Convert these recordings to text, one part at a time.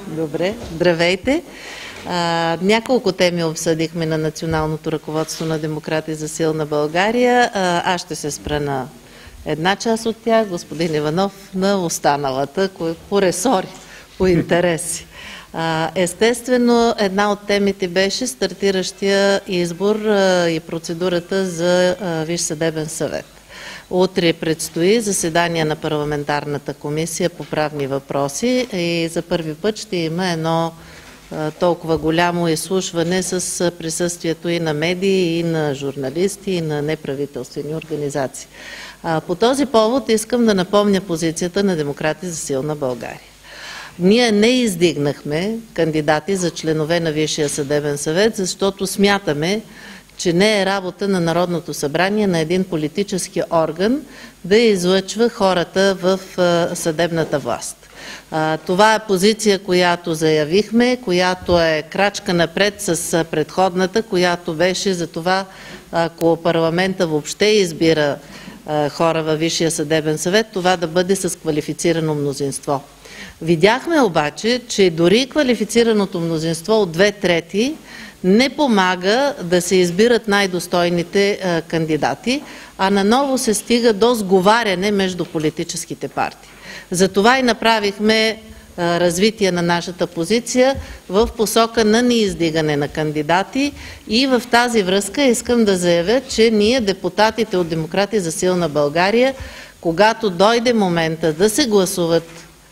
Добре, здравейте. Няколко теми обсъдихме на националното ръководство на Демократи за силна България. Аз ще се спра на една част от тях, господин Иванов на останалата, по ресори, по интереси. Естествено, една от темите беше стартиращия избор и процедурата за Висш съдебен съвет. Утре предстои заседание на парламентарната комисия по правни въпроси и за първи път ще има едно толкова голямо изслушване с присъствието и на медии, и на журналисти, и на неправителствени организации. По този повод искам да напомня позицията на Демократи за силна България. Ние не издигнахме кандидати за членове на Висшия съдебен съвет, защото смятаме, че не е работа на Народното събрание, на един политически орган да излъчва хората в съдебната власт. Това е позиция, която заявихме, която е крачка напред с предходната, която беше за това, ако парламента въобще избира хора във Висшия съдебен съвет, това да бъде с квалифицирано мнозинство. Видяхме обаче, че дори квалифицираното мнозинство от 2/3 не помага да се избират най-достойните кандидати, а наново се стига до сговаряне между политическите партии. Затова и направихме развитие на нашата позиция в посока на неиздигане на кандидати и в тази връзка искам да заявя, че ние, депутатите от Демократи за силна България, когато дойде момента да се гласуват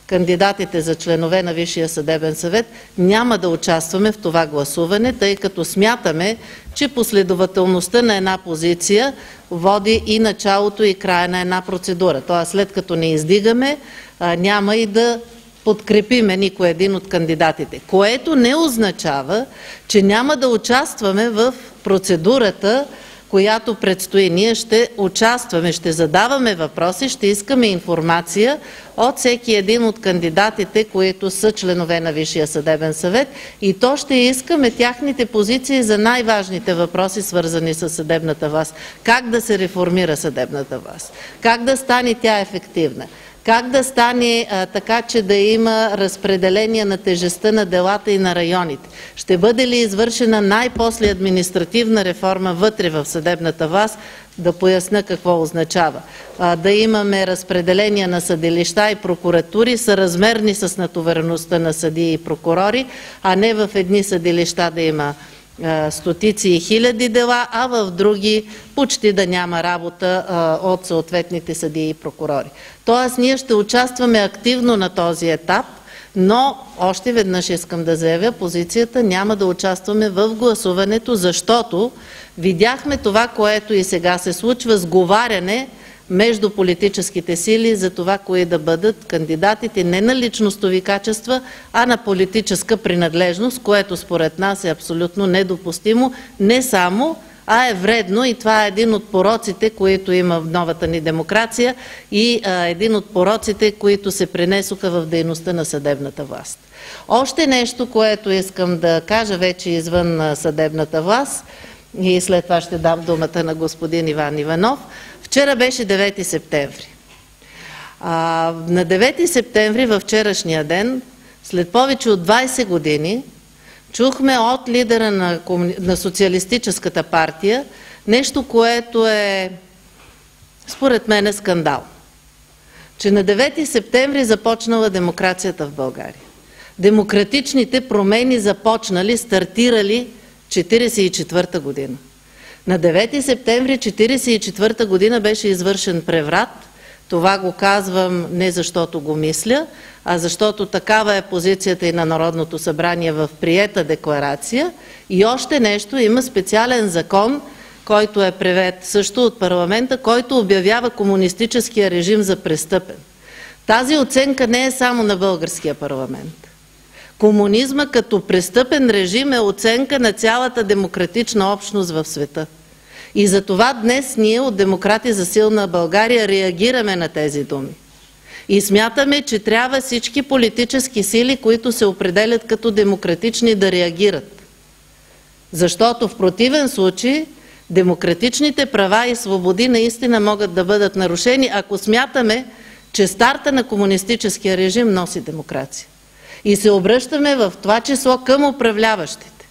кандидатите за членове на Висшия съдебен съвет, няма да участваме в това гласуване, тъй като смятаме, че последователността на една позиция води и началото и края на една процедура. Тоест, след като не издигаме, няма и да подкрепиме никой един от кандидатите, което не означава, че няма да участваме в процедурата, която предстои. Ние ще участваме, ще задаваме въпроси, ще искаме информация от всеки един от кандидатите, които са членове на Висшия съдебен съвет, и то ще искаме тяхните позиции за най-важните въпроси, свързани с съдебната власт. Как да се реформира съдебната власт? Как да стане тя ефективна? Как да стане така, че да има разпределение на тежестта на делата и на районите? Ще бъде ли извършена най-после административна реформа вътре в съдебната власт? Да поясня какво означава. Да имаме разпределение на съдилища и прокуратури, съразмерни с натовареността на съдии и прокурори, а не в едни съдилища да има стотици и хиляди дела, а в други почти да няма работа от съответните съдии и прокурори. Тоест, ние ще участваме активно на този етап, но още веднъж искам да заявя позицията, няма да участваме в гласуването, защото видяхме това, което и сега се случва, сговаряне между политическите сили за това, кои да бъдат кандидатите не на личностови качества, а на политическа принадлежност, което според нас е абсолютно недопустимо, не само, а е вредно, и това е един от пороците, които има в новата ни демокрация и един от пороците, които се пренесоха в дейността на съдебната власт. Още нещо, което искам да кажа вече извън съдебната власт, и след това ще дам думата на господин Иван Иванов. Вчера беше 9 септември. На 9 септември, във вчерашния ден, след повече от 20 години, чухме от лидера на Социалистическата партия нещо, което е, според мен, скандал. Че на 9 септември започнала демокрацията в България. Демократичните промени започнали, стартирали 1944 година. На 9 септември 1944 година беше извършен преврат. Това го казвам не защото го мисля, а защото такава е позицията и на Народното събрание в приета декларация. И още нещо, има специален закон, който е приет също от парламента, който обявява комунистическия режим за престъпен. Тази оценка не е само на българския парламент. Комунизма като престъпен режим е оценка на цялата демократична общност в света. И за това днес ние от Демократи за силна България реагираме на тези думи. И смятаме, че трябва всички политически сили, които се определят като демократични, да реагират. Защото в противен случай демократичните права и свободи наистина могат да бъдат нарушени, ако смятаме, че старта на комунистическия режим носи демокрация. И се обръщаме в това число към управляващите.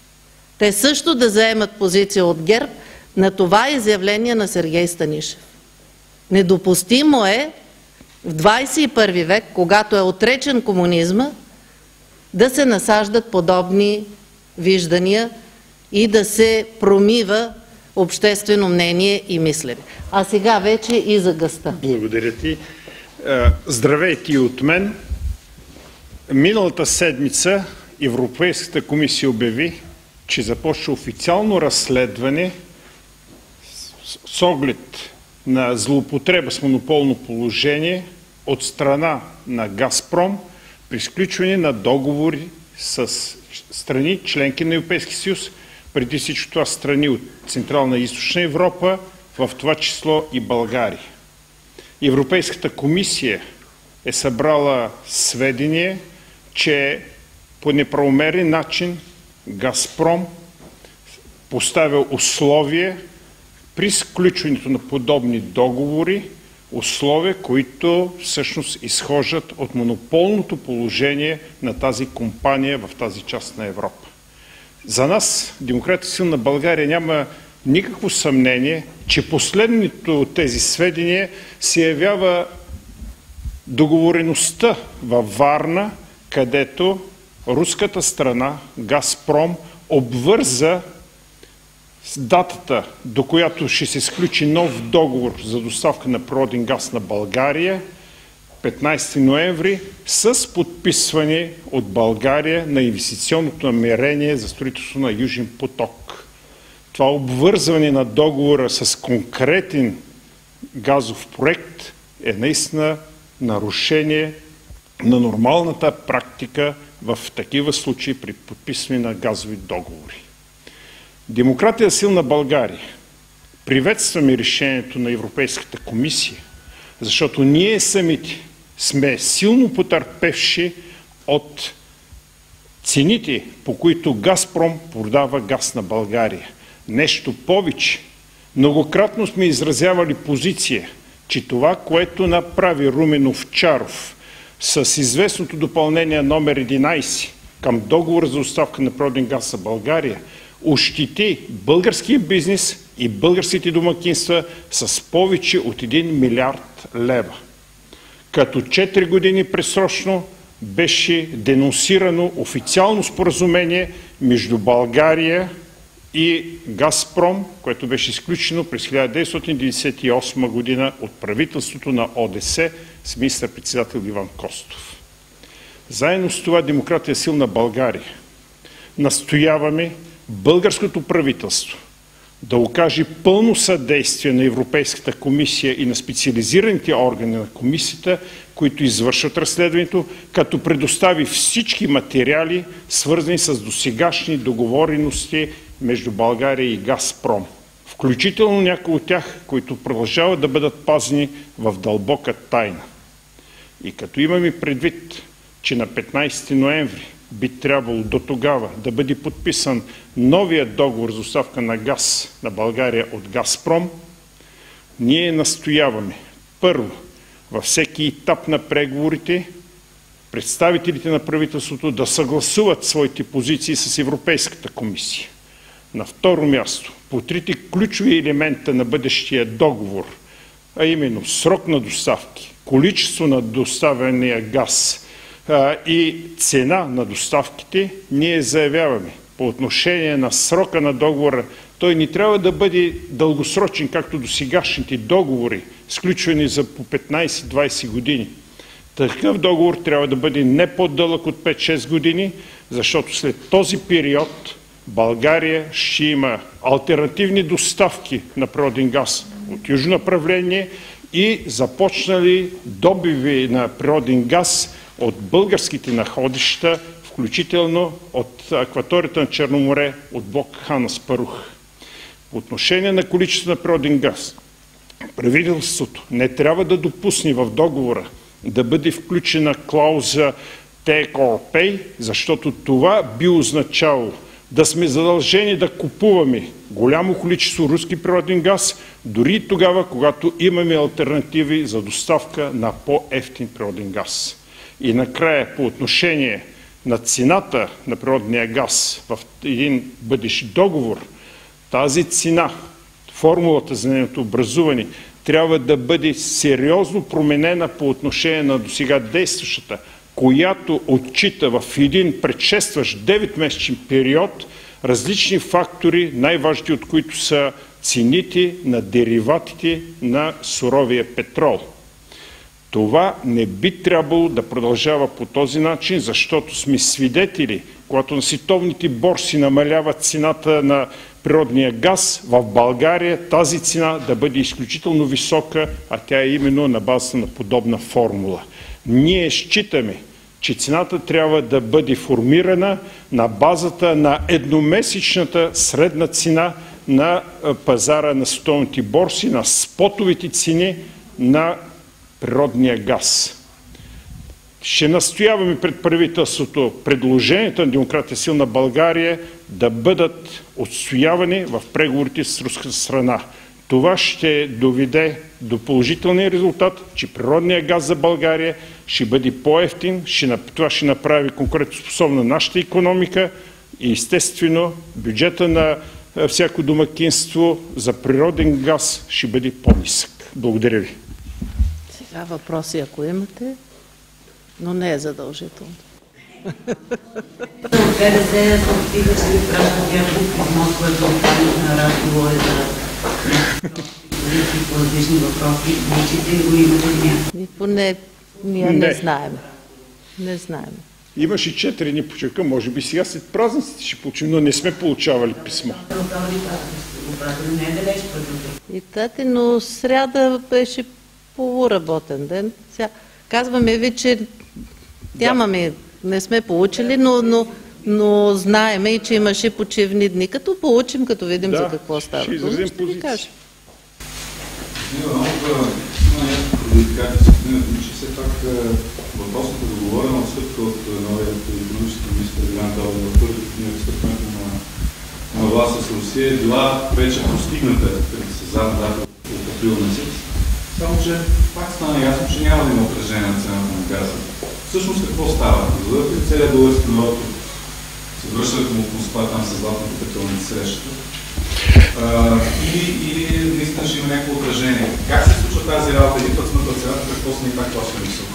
Те също да заемат позиция от ГЕРБ на това изявление на Сергей Станишев. Недопустимо е в 21 век, когато е отречен комунизма, да се насаждат подобни виждания и да се промива обществено мнение и мислене. А сега вече и за газта. Благодаря ти. Здравейте и от мен. Миналата седмица Европейската комисия обяви, че започва официално разследване с оглед на злоупотреба с монополно положение от страна на Газпром при сключване на договори с страни, членки на Европейския съюз, преди всичко това страни от Централна и Източна Европа, в това число и България. Европейската комисия е събрала сведения, че по неправомерен начин Газпром поставя условия при сключването на подобни договори, условия, които всъщност изхождат от монополното положение на тази компания в тази част на Европа. За нас, Демократия и силна България, няма никакво съмнение, че последното от тези сведения се явява договореността във Варна, където руската страна, Газпром, обвърза с датата, до която ще се сключи нов договор за доставка на природен газ на България, 15 ноември, с подписване от България на инвестиционното намерение за строителство на Южен поток. Това обвързване на договора с конкретен газов проект е наистина нарушение на нормалната практика в такива случаи при подписване на газови договори. Демократия силна България. Приветстваме решението на Европейската комисия, защото ние самите сме силно потърпевши от цените, по които Газпром продава газ на България. Нещо повече, многократно сме изразявали позиция, че това, което направи Румен Овчаров с известното допълнение номер 11 към договора за доставка на природен газ за България, ощети българския бизнес и българските домакинства с повече от 1 милиард лева. Като 4 години предсрочно беше денонсирано официално споразумение между България и Газпром, което беше изключено през 1998 година от правителството на ОДС с министър-председател Иван Костов. Заедно с това Демократия силна България настояваме българското правителство да окаже пълно съдействие на Европейската комисия и на специализираните органи на комисията, които извършват разследването, като предостави всички материали, свързани с досегашни договорености между България и Газпром, включително някои от тях, които продължават да бъдат пазени в дълбока тайна. И като имаме предвид, че на 15 ноември би трябвало до тогава да бъде подписан новия договор за доставка на газ на България от Газпром, ние настояваме първо във всеки етап на преговорите представителите на правителството да съгласуват своите позиции с Европейската комисия. На второ място, по трите ключови елемента на бъдещия договор, а именно срок на доставки, количество на доставения газ и цена на доставките, ние заявяваме по отношение на срока на договора, той не трябва да бъде дългосрочен, както до сегашните договори, сключвани за по 15-20 години. Такъв договор трябва да бъде не по-дълъг от 5-6 години, защото след този период България ще има алтернативни доставки на природен газ от южно направление и започнали добиви на природен газ от българските находища, включително от акваторията на Черно море, от блок Хан Аспарух. По отношение на количество на природен газ, правителството не трябва да допусне в договора да бъде включена клауза take or pay, защото това би означало да сме задължени да купуваме голямо количество руски природен газ, дори и тогава, когато имаме алтернативи за доставка на по-евтин природен газ. И накрая, по отношение на цената на природния газ в един бъдещ договор, тази цена, формулата за нейното образуване, трябва да бъде сериозно променена по отношение на досега действащата, която отчита в един предшестващ 9-месечен период различни фактори, най-важните от които са цените на дериватите на суровия петрол. Това не би трябвало да продължава по този начин, защото сме свидетели, когато на световните борси намаляват цената на природния газ, в България тази цена да бъде изключително висока, а тя е именно на базата на подобна формула. Ние считаме, че цената трябва да бъде формирана на базата на едномесечната средна цена на пазара на световните борси, на спотовите цени на природния газ. Ще настояваме пред правителството предложенията на Демократия силна България да бъдат отстоявани в преговорите с руската страна. Това ще доведе до положителния резултат, че природният газ за България ще бъде по-евтин, това ще направи конкурентоспособна нашата икономика и естествено бюджета на всяко домакинство за природен газ ще бъде по-нисък. Благодаря ви. Сега въпроси, ако имате, но не е задължително. ДДС съобщиха, че ви пращат няколко писмо, с което на разговори за позиции по различни въпроси. Вижте ли го, имате ли някакво? Поне ние не знаем. Не знаем. Имаше 4 дни почивка, може би сега след празниците ще получим, но не сме получавали писмо. И тати, но сряда беше полуработен ден. Казваме ви, че нямаме, не сме получили, но знаеме и че имаше почивни дни. Като получим, като видим за какво става. Ще изразим позиция. Има някакво предизвикателство, че все пак въпросната договорена отстъпка от новият икономически министър Иван Дълбов в първите дни от встъпването на власт с Русия е била вече постигната с задна дата от април месец. Само че пак стана ясно, че няма да има отражение на цената на газа. Всъщност какво става? Изгледате целият български народ се връща към Москва, там с златната петролни среща. Или наистина ще има някакво отражение. Как се случва тази работа? Един път сме на цената, какво сме и пак плащаме високо?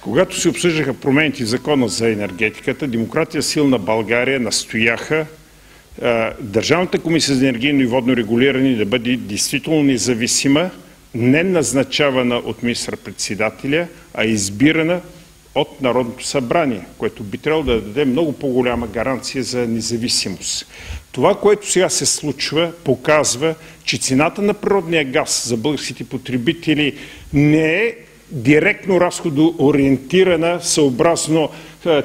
Когато се обсъждаха промените в закона за енергетиката, Демократия силна България настояха Държавната комисия за енергийно и водно регулиране да бъде действително независима, не назначавана от министър-председателя, а избирана от Народното събрание, което би трябвало да даде много по-голяма гаранция за независимост. Това, което сега се случва, показва, че цената на природния газ за българските потребители не е директно разходоориентирана съобразно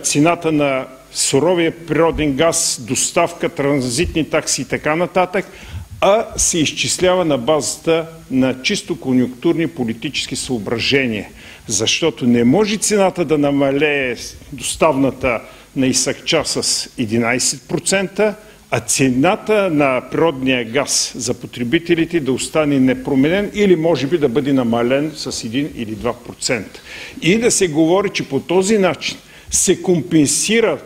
цената на суровия природен газ, доставка, транзитни такси и така нататък, а се изчислява на базата на чисто конюнктурни политически съображения. Защото не може цената да намалее доставната на изсъкча с 11%, а цената на природния газ за потребителите да остане непроменен или може би да бъде намален с 1 или 2%. И да се говори, че по този начин се компенсира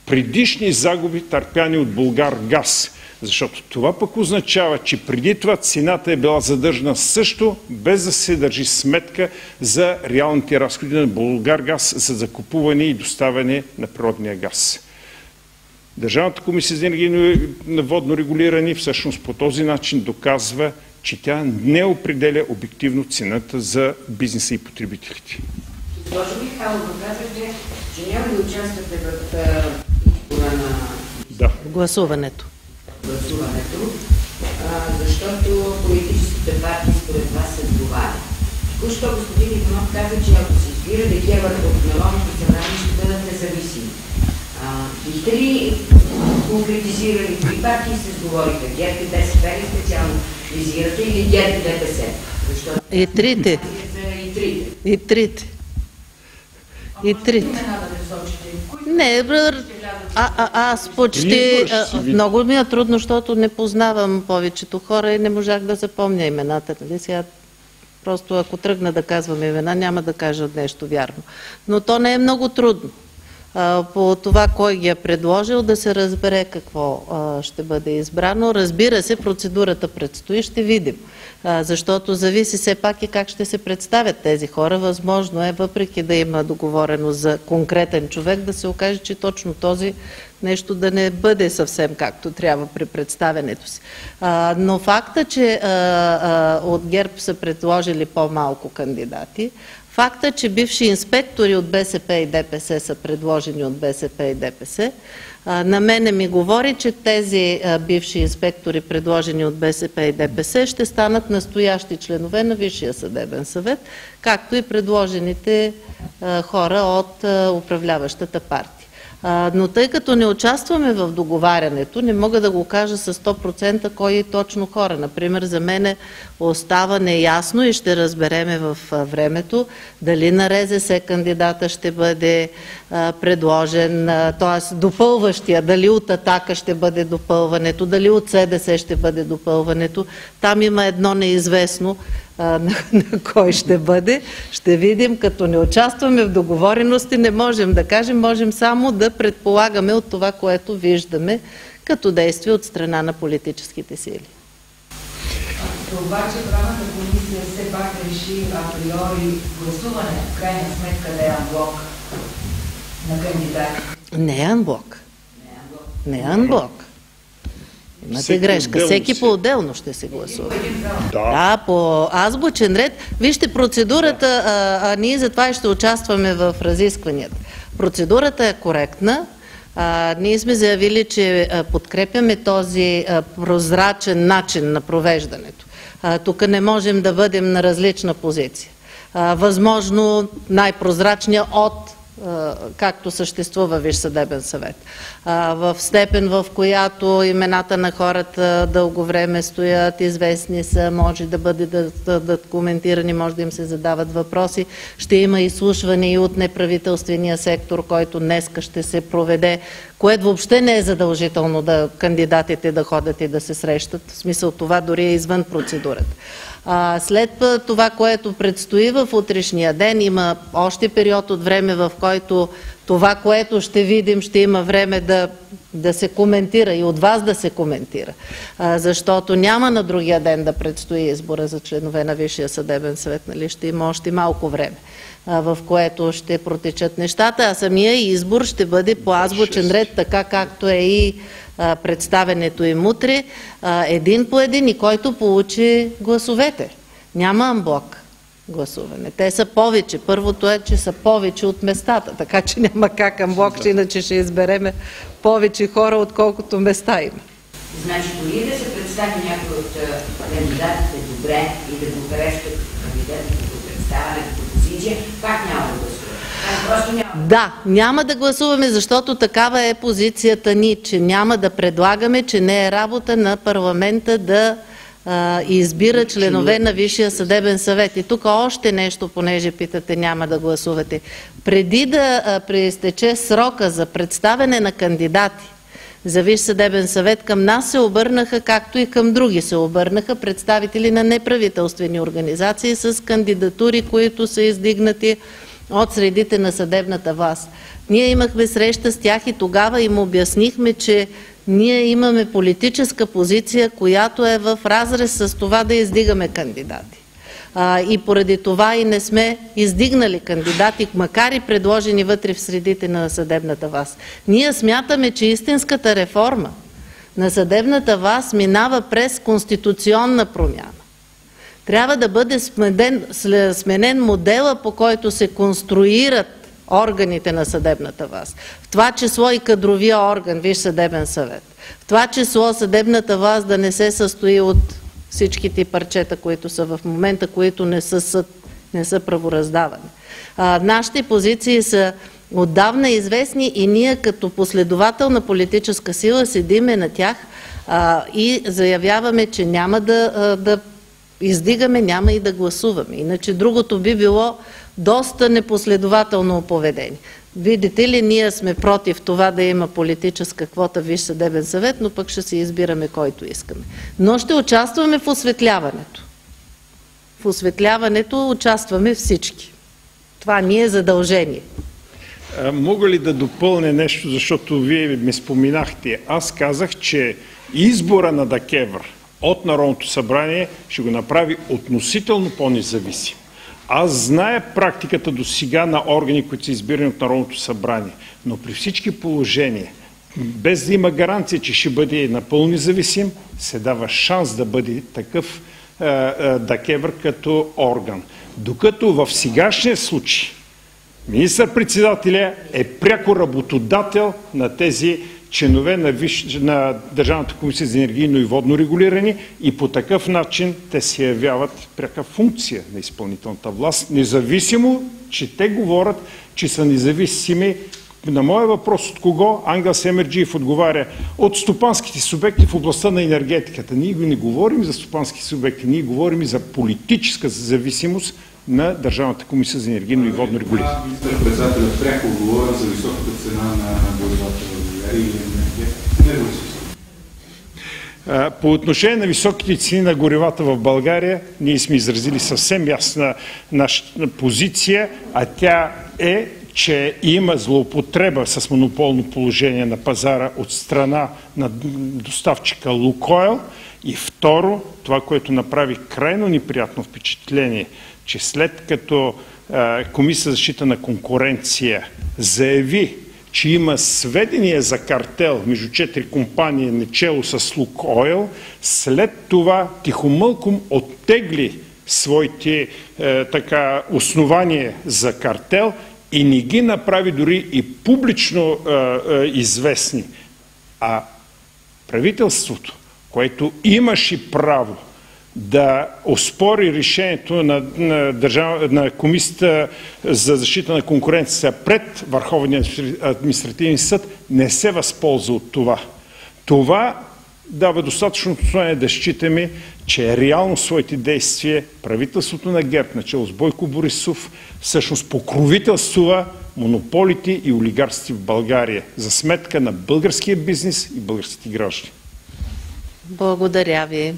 предишни загуби, търпяни от Булгаргаз. Защото това пък означава, че преди това цената е била задържана също, без да се държи сметка за реалните разходи на Булгаргаз за закупуване и доставяне на природния газ. Държавната комисия за енергийно и водно регулиране всъщност по този начин доказва, че тя не определя обективно цената за бизнеса и потребителите. Госпожо Михайлова, казахте, че няма да участвате в избора на гласуването, защото политическите партии според вас се отговарят. Току-що господин Иванов каза, че ако се избира ДКЕВР от Народното събрание, ще бъдат независими. Бихте ли конкретизирали кои партии се сговориха? ГЕРБ и БСП ли специално визирате или ГЕРБ и ДПС? И трите. И трите. И трите. Не, аз почти... Много ми е трудно, защото не познавам повечето хора и не можах да запомня имената. Сега просто ако тръгна да казвам имена, няма да кажа нещо вярно. Но то не е много трудно. по това кой ги е предложил, да се разбере какво ще бъде избрано. Разбира се, процедурата предстои, ще видим. Защото зависи все пак и как ще се представят тези хора. Възможно е, въпреки да има договореност за конкретен човек, да се окаже, че точно този нещо да не бъде съвсем както трябва при представянето си. Но факта, че от ГЕРБ са предложили по-малко кандидати, факта, че бивши инспектори от БСП и ДПС са предложени от БСП и ДПС, на мене ми говори, че тези бивши инспектори, предложени от БСП и ДПС, ще станат настоящи членове на Висшия съдебен съвет, както и предложените хора от управляващата партия. Но тъй като не участваме в договарянето, не мога да го кажа с 100% кой е точно хора. Например, за мен остава неясно и ще разбереме в времето дали на РЗС кандидата ще бъде предложен, т.е. допълващия, дали от Атака ще бъде допълването, дали от СДС ще бъде допълването. Там има едно неизвестно на кой ще бъде. Ще видим, като не участваме в договорености, не можем да кажем, можем само да предполагаме от това, което виждаме като действие от страна на политическите сили. Обаче правната комисия все пак реши априори гласуване, в крайна сметка да е анблок на кандидати. Не е анблок. Не е анблок. Имате грешка. Всеки по-отделно ще се гласува. Да, по азбучен ред. Вижте, процедурата, ние затова ще участваме в разискванията. Процедурата е коректна. Ние сме заявили, че подкрепяме този прозрачен начин на провеждането. Тук не можем да бъдем на различна позиция. Възможно най-прозрачния от както съществува Висш съдебен съвет. В степен, в която имената на хората дълго време стоят, известни са, може да бъдат коментирани, може да им се задават въпроси. Ще има изслушване и от неправителствения сектор, който днеска ще се проведе, което въобще не е задължително да кандидатите да ходят и да се срещат. В смисъл това дори е извън процедурата. След това, което предстои в утрешния ден, има още период от време, в който това, което ще видим, ще има време да се коментира и от вас да се коментира. Защото няма на другия ден да предстои избора за членове на Висшия съдебен съвет, нали? Ще има още малко време, в което ще протечат нещата, а самия избор ще бъде по азбучен ред, така както е и представенето им утре, един по един и който получи гласовете. Няма анблок гласуване. Те са повече. Първото е, че са повече от местата, така че няма как анблок, че иначе ще избереме повече хора, отколкото места има. Значи, дори да се представи някой от кандидатите добре и да го харесват кандидатите по представяне, по позиция, пак няма да гласуваме. Да, няма да гласуваме, защото такава е позицията ни, че няма да предлагаме, че не е работа на парламента да избира членове на Висшия съдебен съвет. И тук още нещо, понеже питате, няма да гласувате. Преди да преизтече срока за представяне на кандидати за Висш съдебен съвет, към нас се обърнаха, както и към други се обърнаха, представители на неправителствени организации с кандидатури, които са издигнати от средите на съдебната власт. Ние имахме среща с тях и тогава им обяснихме, че ние имаме политическа позиция, която е в разрез с това да издигаме кандидати. И поради това и не сме издигнали кандидати, макар и предложени вътре в средите на съдебната власт. Ние смятаме, че истинската реформа на съдебната власт минава през конституционна промяна. Трябва да бъде сменен модела, по който се конструират органите на съдебната власт. В това число и кадровия орган, Висш съдебен съвет. В това число съдебната власт да не се състои от всичките парчета, които са в момента, които не са съд, не са правораздаване. Нашите позиции са отдавна известни и ние като последователна политическа сила седиме на тях и заявяваме, че няма да издигаме, няма и да гласуваме. Иначе другото би било доста непоследователно поведение. Видите ли, ние сме против това да има политическа квота в Висш съдебен съвет, но пък ще си избираме който искаме. Но ще участваме в осветляването. В осветляването участваме всички. Това ни е задължение. Мога ли да допълня нещо, защото вие ме споменахте? Аз казах, че избора на ДКЕВР от Народното събрание ще го направи относително по-независим. Аз зная практиката до сега на органи, които са избирани от Народното събрание, но при всички положения, без да има гаранция, че ще бъде напълно независим, се дава шанс да бъде такъв ДКЕВР като орган. Докато в сегашния случай министър-председателя е пряко работодател на тези членове на Държавната комисия за енергийно и водно регулиране и по такъв начин те се явяват пряка функция на изпълнителната власт, независимо, че те говорят, че са независими. На моя въпрос от кого, Ангел Семерджиев отговаря от стопанските субекти в областта на енергетиката. Ние не говорим за стопански субекти, ние говорим за политическа зависимост на Държавната комисия за енергийно и водно регулиране. Министър-председателят пряко говори за високата цена на горивата в България и енергетиката. По отношение на високите цени на горивата в България, ние сме изразили съвсем ясна нашата позиция, а тя е, че има злоупотреба с монополно положение на пазара от страна на доставчика Лукойл. И второ, това, което направи крайно неприятно впечатление, че след като Комисия за защита на конкуренция заяви, че има сведения за картел между 4 компании начело с Лукойл, след това тихомълком оттегли своите основания за картел и не ги направи дори и публично известни. А правителството, което имаше право да оспори решението на Комисията за защита на конкуренцията пред Върховния административен съд, не се възползва от това. Това дава достатъчно основание да считаме, че реално своите действия правителството на ГЕРБ, начало с Бойко Борисов, всъщност покровителствува монополите и олигарсите в България за сметка на българския бизнес и българските граждани. Благодаря ви.